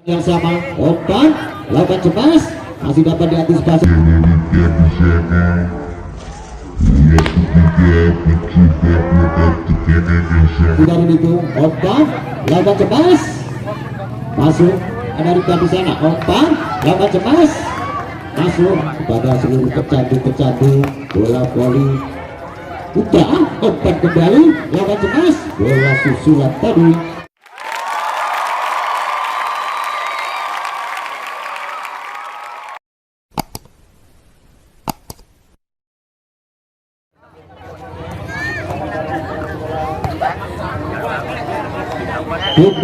yang sama, umpan lakukan cemas, masih dapat diantisipasi. Tidak begitu, umpan lakukan cemas, masuk dari di sana, umpan lakukan cemas, masuk kepada seluruh kecandu bola voli putra, umpan kembali lakukan cemas, bola susulan tadi.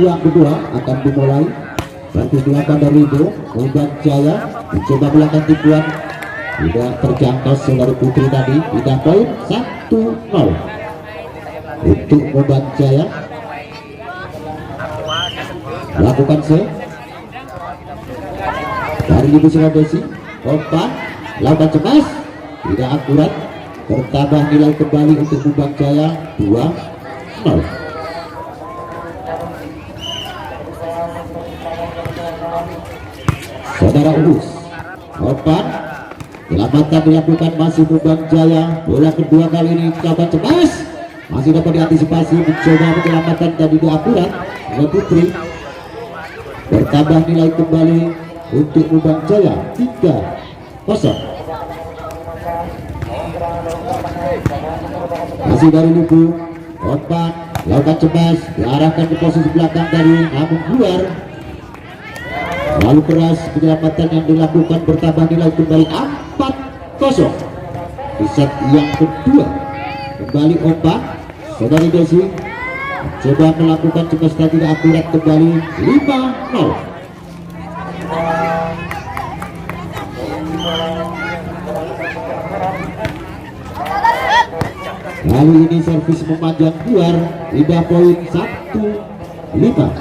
Yang kedua akan dimulai. Bantu silakan dari itu Moban Jaya mencoba melakukan tipuan, tidak terjangkau saudara putri tadi. Tidak poin 1-0 untuk Moban Jaya. Lakukan dari Ibu Sulawesi, umpan lakukan cemas, tidak akurat, bertambah nilai kembali untuk Moban Jaya 2-0. Saudara Urus, umpan selamatkan dilakukan masih Moban Jaya. Bola kedua kali ini coba cemas, masih dapat diantisipasi, mencoba menyelamatkan tadi di akurat oleh Putri. Bertambah nilai kembali untuk Moban Jaya 3-0. Masih dari Lubu, umpan lakukan cemas, diarahkan ke posisi belakang tadi, namun keluar. Lalu keras penyelamatan yang dilakukan, bertambah nilai kembali 4-0 di set yang kedua. Kembali umpan saudari Desi coba melakukan cemas tidak akurat, kembali 5-0. Lalu ini servis memanjang keluar, 5 poin 1-5.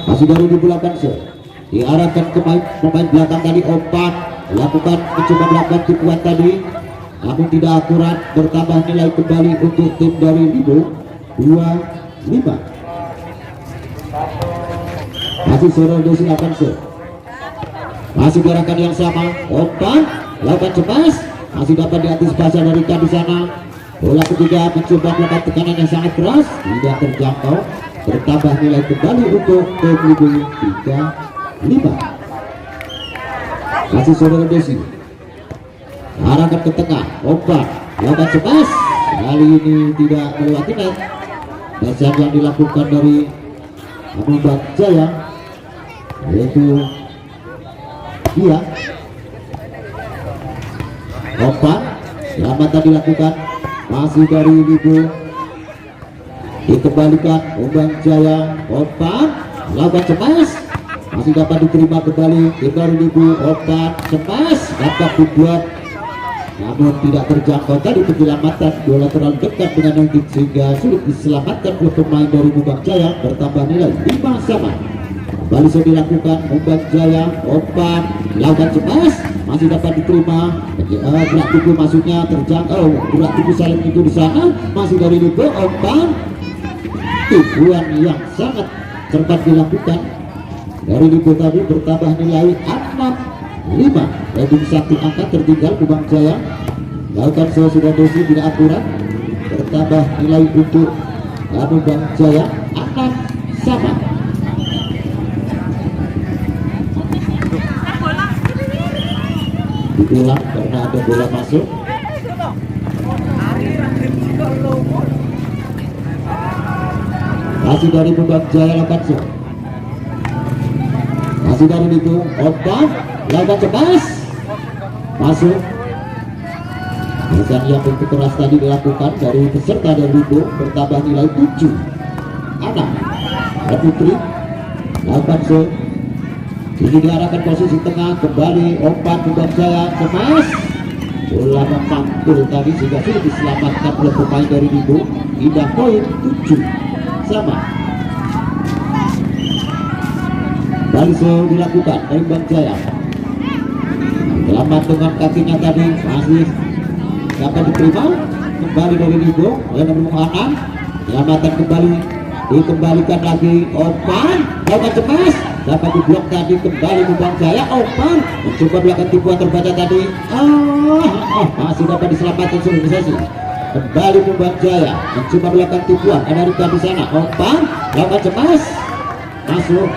Masih dari di belakang diarahkan ke pemain belakang tadi, umpan lakukan mencoba melakukan tipuan tadi, namun tidak akurat, bertambah nilai kembali untuk tim dari Libo 2-5. Masih Soro Desi akan masih gerakan yang sama, umpan lakukan cemas, masih dapat diantisipasi dari di sana. Bola ketiga mencoba melakukan tekanan yang sangat keras, tidak terjangkau, bertambah nilai kembali untuk tim Libo 3-5. Masih saudara Desi arahkan ke tengah, umpan lakukan cemas, kali ini tidak melewati net. Dasar yang dilakukan dari Moban Jaya yaitu dia umpan selamatan dilakukan, masih dari Libo dikembalikan Moban Jaya, umpan lakukan cemas, masih dapat diterima kembali tim dari Libo, umpan cemas dapat dibuat namun tidak terjangkau tadi penyelamatan. Bola terlalu dekat dengan yang sehingga sulit diselamatkan oleh pemain dari Moban Jaya, bertambah nilai 5-5. Kembali sudah dilakukan Moban Jaya, umpan lakukan cemas, masih dapat diterima, gerak tubuh masuknya terjangkau, gerak tubuh saling itu di sana, masih dari Libo, umpan tipuan yang sangat cermat dilakukan dari Libo tadi, bertambah nilai 6-5. Dari satu angka tertinggal Moban Jaya. Lakukan sudah Desi tidak akurat, bertambah nilai untuk Moban Jaya 6-5. Diulang karena ada bola masuk. Masih dari Moban Jaya lakukan masih dari itu umpan lakukan cemas, masuk. Dan yang bentuk keras tadi dilakukan dari peserta dari Libo, bertambah nilai 7-6. Putri lakukan ini diarahkan posisi tengah, kembali umpan Moban Jaya cemas, bola memantul tadi sehingga sudah diselamatkan oleh pemain dari Libo. Tidak poin 7-sama. Baliso dilakukan dari Moban Jaya, selamat dengan kakinya tadi, masih dapat diterima, kembali dari Libo oleh nomor 6. Penyelamatan kembali dikembalikan lagi Opan, lakukan cemas dapat diblok tadi kembali Mubang Jaya. Opan mencoba melakukan tipuan terbaca tadi, masih dapat diselamatkan seluruh sesi. Kembali Mubang Jaya mencoba melakukan tipuan, ada Rika di sana. Opan lakukan cemas masuk,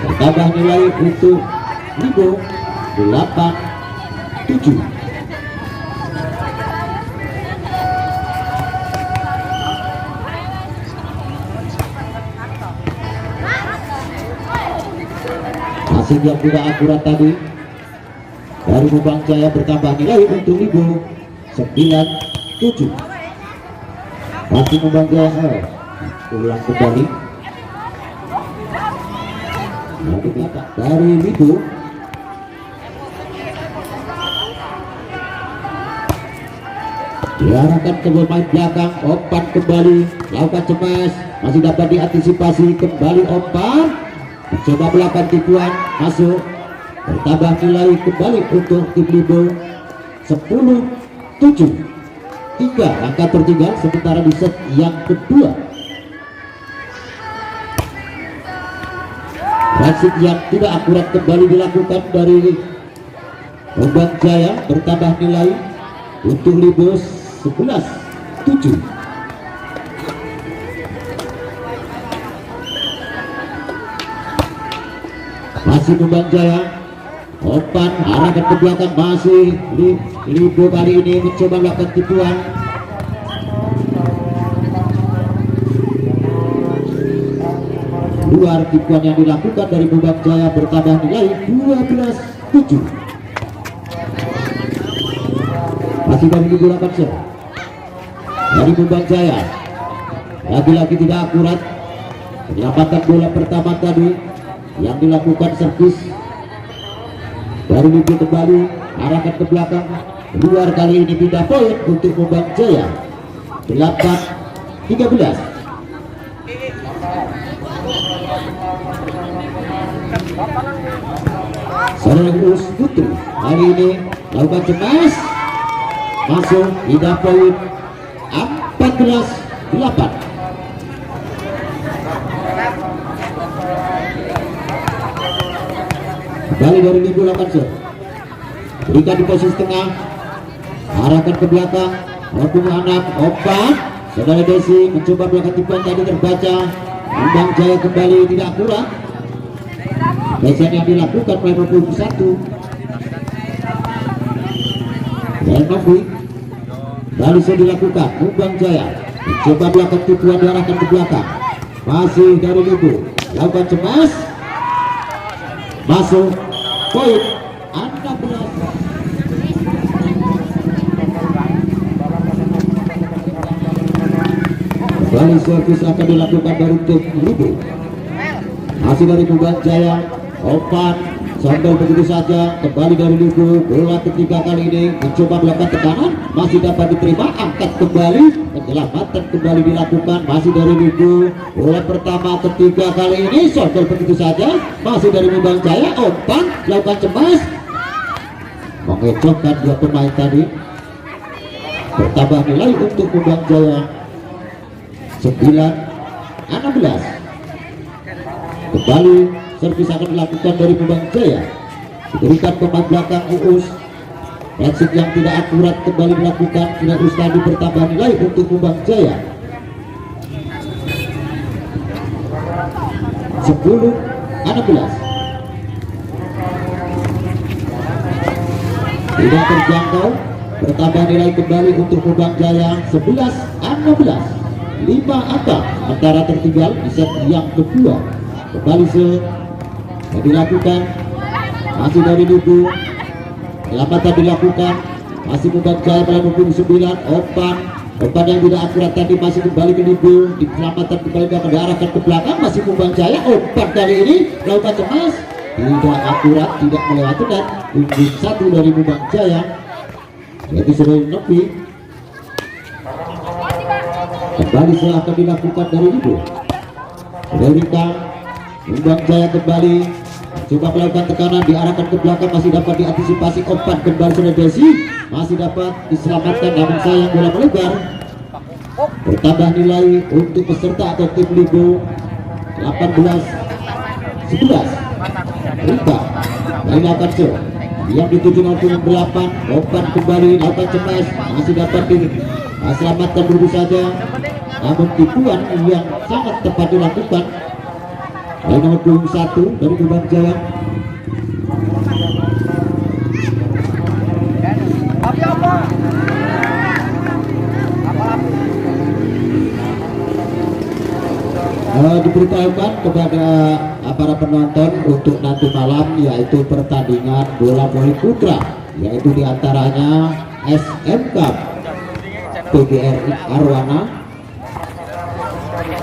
bertambah nilai untuk Libo 8-7. Hasil yang tidak akurat tadi dari Mubang Jaya, bertambah nilai untuk Libo 9-7. Masih Mubang Jaya ulang kembali dari Libo. Diarahkan ke pemain belakang. Opan kembali lakukan cemas, masih dapat diantisipasi. Kembali Opan mencoba melakukan tipuan, masuk, bertambah nilai kembali untuk tim Libo 10-7. 3 angka tertinggal sementara di set yang kedua. Transit yang tidak akurat kembali dilakukan dari Mubang Jaya, bertambah nilai untuk Libo 11-7. Masih Mubang Jaya. Opan arahkan ke belakang, masih Libo kali ini mencoba melakukan tipuan. Luar tipuan yang dilakukan dari Mubang Jaya, bertambah nilai 12-7. Masih dari Libo 8 set dari Mubang Jaya, lagi-lagi tidak akurat. Penyelamatan bola pertama tadi yang dilakukan servis dari Libo, kembali arahkan ke belakang, luar kali ini pindah poin untuk Mubang Jaya 8-13. Saudara Us Putri hari ini lakukan cemas, masuk pindah poin 14-8. Kembali dari Libo 8 set, berikan di posisi tengah, arahkan ke belakang, Opung anak Opan. Saudara Desi mencoba melakukan tipuan tadi terbaca. Mubang Jaya kembali tidak akurat. Biasanya yang dilakukan oleh 21 dan Novi kembali sudah dilakukan. Mubang Jaya mencoba melakukan tipuan, diarahkan ke belakang, masih dari Libo lakukan cemas, masuk poin 16. Kembali servis akan dilakukan dari tim Libo. Masih dari Mubang Jaya. Opan sambil begitu saja, kembali dari Libo. Bola ketiga kali ini mencoba melakukan tekanan, masih dapat diterima, angkat kembali, penyelamatan kembali dilakukan, masih dari Libo. Bola pertama ketiga kali ini sambil begitu saja, masih dari Mubang Jaya. Opan lakukan cemas, mengecokkan dua pemain tadi, bertambah nilai untuk Mubang Jaya 9-16. Kembali servis akan dilakukan dari Mubang Jaya, diberikan pemain belakang Uus. Exit yang tidak akurat kembali dilakukan, tidak Ustadi, bertambah nilai untuk Mubang Jaya 10-16. Tidak terjangkau, bertambah nilai kembali untuk Mubang Jaya 11-16. 5 angka antara tertinggal di set yang kedua. Kembali yang dilakukan, masih dari Libo, penyelamatan dilakukan, masih Mubang Jaya melalui 29. Opan yang tidak akurat tadi masih kembali ke Libo, diselamatkan kembali dan diarahkan ke belakang, masih Mubang Jaya. Opan kali ini melakukan cemas, tidak akurat, tidak melewati, dan unggul 1 dari Mubang Jaya, yaitu sudah Novi. Kembali akan dilakukan dari Libo. Rika Mubang Jaya kembali coba melakukan tekanan, diarahkan ke belakang, masih dapat diantisipasi. Opan kembali sudah Desi, masih dapat diselamatkan, namun sayang bola melebar. Bertambah nilai untuk peserta atau tim Libo 18-11. Rika dari lakukan show yang dituju nomor 8. Opan kembali lakukan cemas, masih dapat diselamatkan dulu saja, namun tipuan yang sangat tepat dilakukan dari nomor 21 dari Gubang Jaya. Diberitahukan kepada para penonton untuk nanti malam, yaitu pertandingan bola voli putra, yaitu diantaranya SMK PGRI Arwana,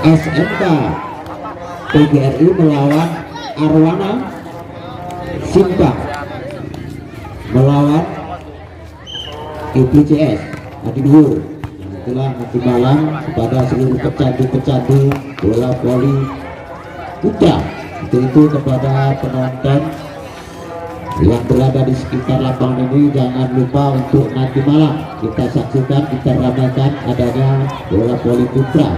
SMK PGRI melawan Arwana Simpang melawan IPCS Adi Duhur. Itulah nanti malam kepada seluruh pecandu-pecandu bola voli putra. Itu kepada penonton yang berada di sekitar lapangan ini, jangan lupa untuk nanti malam kita saksikan, kita ramaikan adanya bola voli putra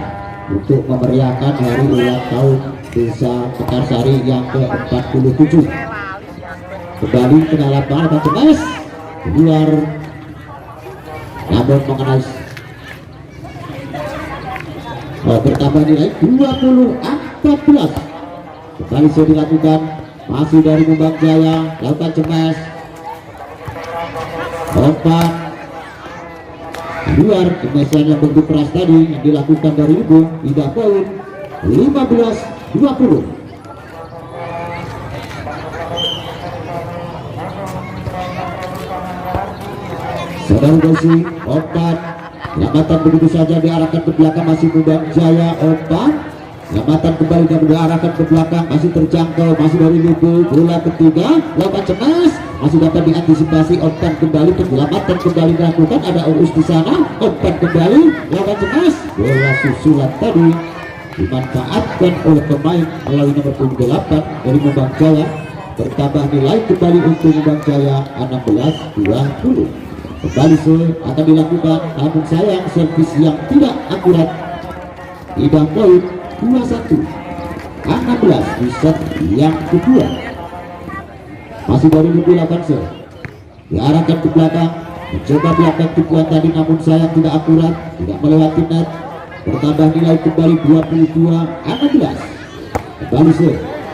untuk memeriahkan hari ulang tahun Desa Pekarsari yang ke-47. Kembali ke lapangan akan cemas keluar, namun mengenai bertambah nilai 20-14. Kembali sudah dilakukan, masih dari Gubang Jaya lakukan cemas, opan luar, kemesan yang begitu keras tadi yang dilakukan dari Ibu tidak poin. 15-20. Saudara Desi, opan lambatan begitu saja diarahkan ke belakang, masih Gubang Jaya. Opan lambatan kembali dan diarahkan ke belakang, masih terjangkau, masih dari Libu. Bola ketiga lakukan cemas, masih dapat diantisipasi. Opan kembali, penyelamatan kembali dilakukan, ada urus di sana. Opan kembali lakukan cemas, bola susulan tadi dimanfaatkan oleh pemain melalui nomor 8 dari Gubang Jaya. Bertambah nilai kembali untuk Gubang Jaya 16-20. Kembali akan dilakukan, namun sayang servis yang tidak akurat, tidak poin. 21-16 di set yang kedua. Masih dari Libu lakukan diarahkan ke belakang, mencoba belakang tipuan tadi, namun sayang tidak akurat, tidak melewati net. Bertambah nilai kembali 22-16. Kembali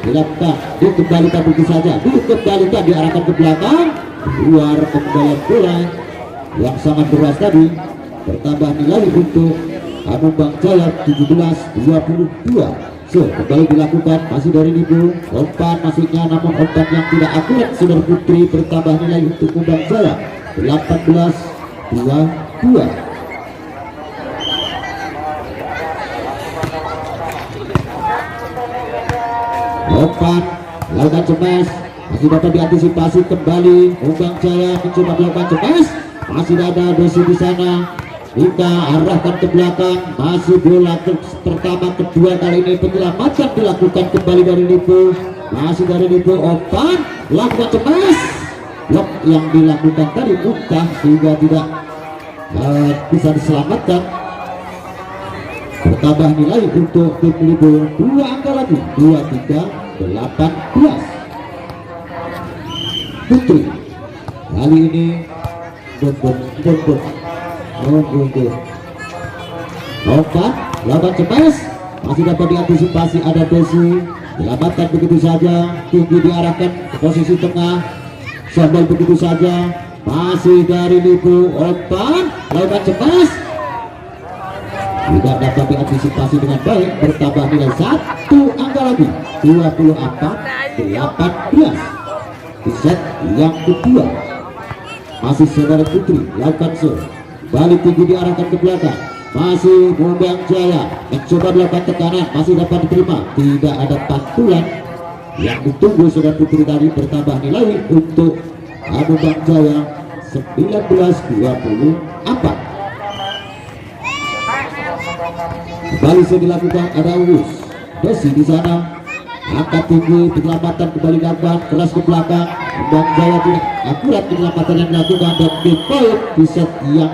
dilakukan, dikembalikan begitu saja, dikembalikan, diarahkan ke belakang, keluar pembalian bola yang sangat deras tadi. Bertambah nilai untuk Gubang Jaya 17-22. Kembali dilakukan, masih dari Libu. Umpan masuknya, namun umpan yang tidak akurat, Saudara Putri. Bertambah nilai untuk Gubang Jaya 18-22. Umpan lakukan cemas, masih dapat diantisipasi. Kembali Gubang Jaya mencoba melakukan cemas, masih ada Desi di sana. Kita arahkan ke belakang, masih bola pertama kedua kali ini penyelamatan dilakukan kembali dari Libu. Masih dari Libu, Opan lakukan cemas, blok yang dilakukan tadi mudah sehingga tidak bisa diselamatkan. Bertambah nilai untuk tim Libu 2 angka lagi, 23-18. Putri kali ini berbun Opan lakukan cemas, masih dapat diantisipasi, ada Desi, dilamatkan begitu saja, tinggi diarahkan ke posisi tengah, sambil begitu saja, masih dari Libu. Opan lakukan cemas, tidak dapat diantisipasi dengan baik. Bertambah nilai 1 angka lagi, 24-18 di set yang kedua. Masih Saudara Putri lakukan balik tinggi diarahkan ke belakang, masih Gubang Jaya mencoba melakukan tekanan, masih dapat diterima, tidak ada pantulan yang ditunggu Saudara Putri tadi. Bertambah nilai untuk Gubang Jaya 19-24. Kembali dilakukan, ada urus Desi di sana, angkat tinggi, penyelamatan kembali dapat keras ke belakang, Bang Jaya tidak akurat penyelamatan yang dilakukan dan game point di set yang